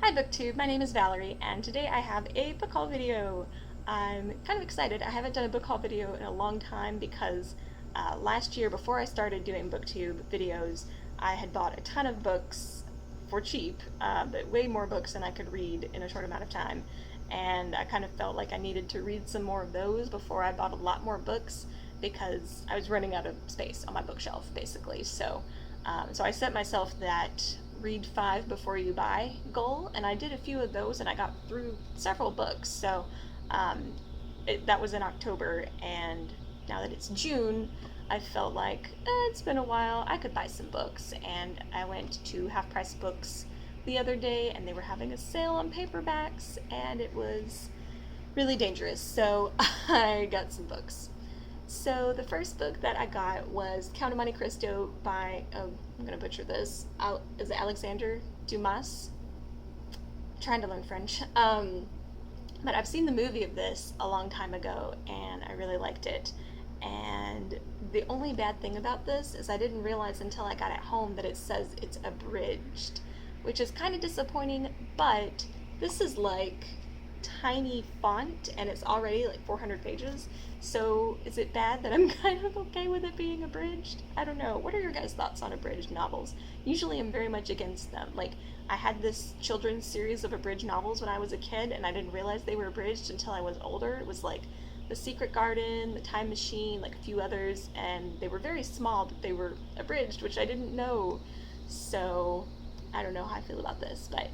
Hi BookTube, my name is Valerie, and today I have a book haul video. I'm kind of excited. I haven't done a book haul video in a long time because last year, before I started doing BookTube videos, I had bought a ton of books for cheap, but way more books than I could read in a short amount of time. And I kind of felt like I needed to read some more of those before I bought a lot more books because I was running out of space on my bookshelf, basically. So I set myself that read 5 before you buy goal, and I did a few of those, and I got through several books. Um, that was in October, and now that it's June, I felt like it's been a while. I could buy some books, and I went to Half Price Books the other day, and they were having a sale on paperbacks, and it was really dangerous. So I got some books. So the first book that I got was Count of Monte Cristo by, oh, I'm gonna butcher this, is it Alexander Dumas? I'm trying to learn French. But I've seen the movie of this a long time ago and I really liked it. And the only bad thing about this is I didn't realize until I got it home that it says it's abridged, which is kind of disappointing, but this is like tiny font and it's already like 400 pages. So is it bad that I'm kind of okay with it being abridged? I don't know. What are your guys' thoughts on abridged novels? Usually I'm very much against them. Like, I had this children's series of abridged novels when I was a kid and I didn't realize they were abridged until I was older. It was like The Secret Garden, The Time Machine, like a few others, and they were very small, but they were abridged, which I didn't know. So I don't know how I feel about this, but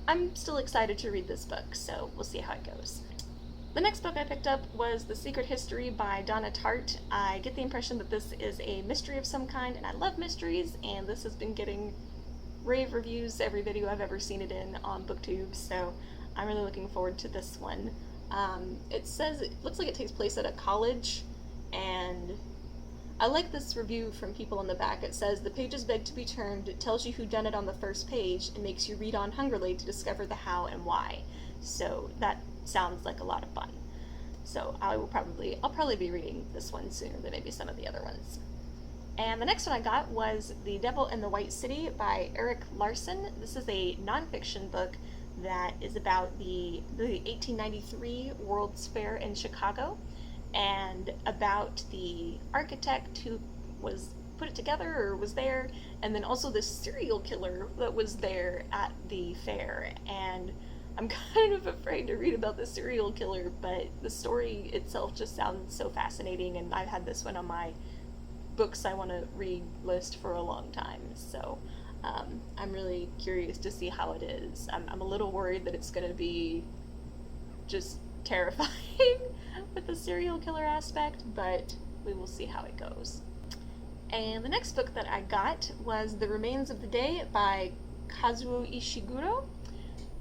I'm still excited to read this book, so we'll see how it goes. The next book I picked up was The Secret History by Donna Tartt. I get the impression that this is a mystery of some kind, and I love mysteries, and this has been getting rave reviews every video I've ever seen it in on BookTube, so I'm really looking forward to this one. It looks like it takes place at a college, and I like this review from people on the back. It says, "The pages beg to be turned, it tells you who done it on the first page, and makes you read on hungrily to discover the how and why." So that sounds like a lot of fun. So I'll probably be reading this one sooner than maybe some of the other ones. And the next one I got was The Devil in the White City by Eric Larson. This is a nonfiction book that is about the 1893 World's Fair in Chicago and about the architect who was put it together or was there, and then also the serial killer that was there at the fair. And I'm kind of afraid to read about the serial killer, but the story itself just sounds so fascinating, and I've had this one on my books I want to read list for a long time. So I'm really curious to see how it is. I'm a little worried that it's going to be just terrifying with the serial killer aspect, but we will see how it goes. And the next book that I got was The Remains of the Day by Kazuo Ishiguro,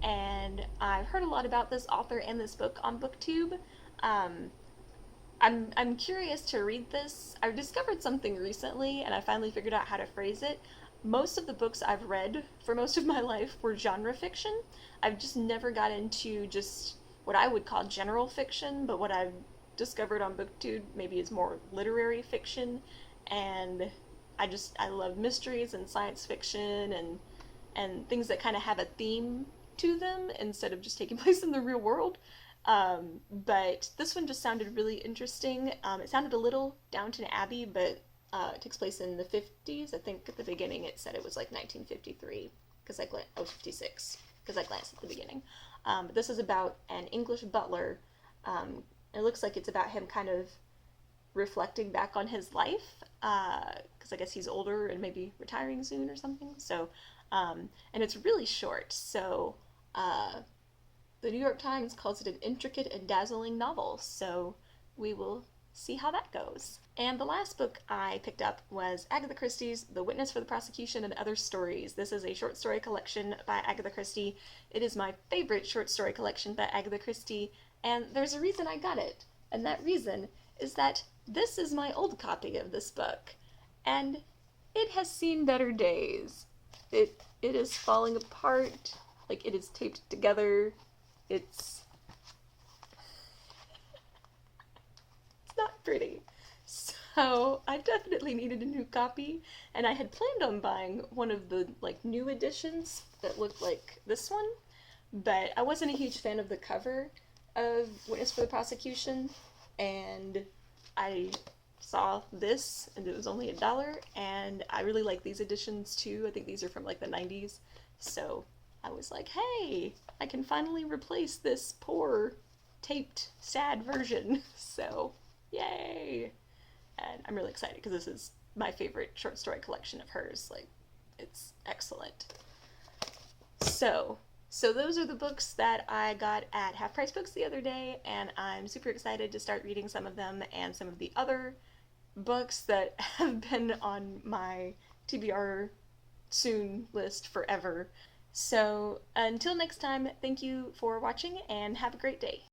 and I've heard a lot about this author and this book on BookTube. I'm curious to read this. I've discovered something recently, and I finally figured out how to phrase it. Most of the books I've read for most of my life were genre fiction. I've just never got into just what I would call general fiction, but what I've discovered on BookTube maybe is more literary fiction, and I love mysteries and science fiction and things that kind of have a theme to them instead of just taking place in the real world. But this one just sounded really interesting. It sounded a little Downton Abbey, but it takes place in the 50s. I think at the beginning it said it was like 1953, because 56, because I glanced at the beginning. But this is about an English butler. It looks like it's about him kind of reflecting back on his life, because I guess he's older and maybe retiring soon or something. So, and it's really short. So, the New York Times calls it an intricate and dazzling novel. So we will see how that goes. And the last book I picked up was Agatha Christie's The Witness for the Prosecution and Other Stories. This is a short story collection by Agatha Christie. It is my favorite short story collection by Agatha Christie, and there's a reason I got it. And that reason is that this is my old copy of this book, and it has seen better days. It is falling apart, like it is taped together. It's not pretty. So I definitely needed a new copy, and I had planned on buying one of the like new editions that looked like this one, but I wasn't a huge fan of the cover of Witness for the Prosecution, and I saw this and it was only $1, and I really like these editions too. I think these are from like the 90s, so I was like, hey, I can finally replace this poor taped sad version. So yay. And I'm really excited because this is my favorite short story collection of hers. Like, it's excellent. So those are the books that I got at Half Price Books the other day, and I'm super excited to start reading some of them and some of the other books that have been on my TBR soon list forever. So until next time, thank you for watching and have a great day.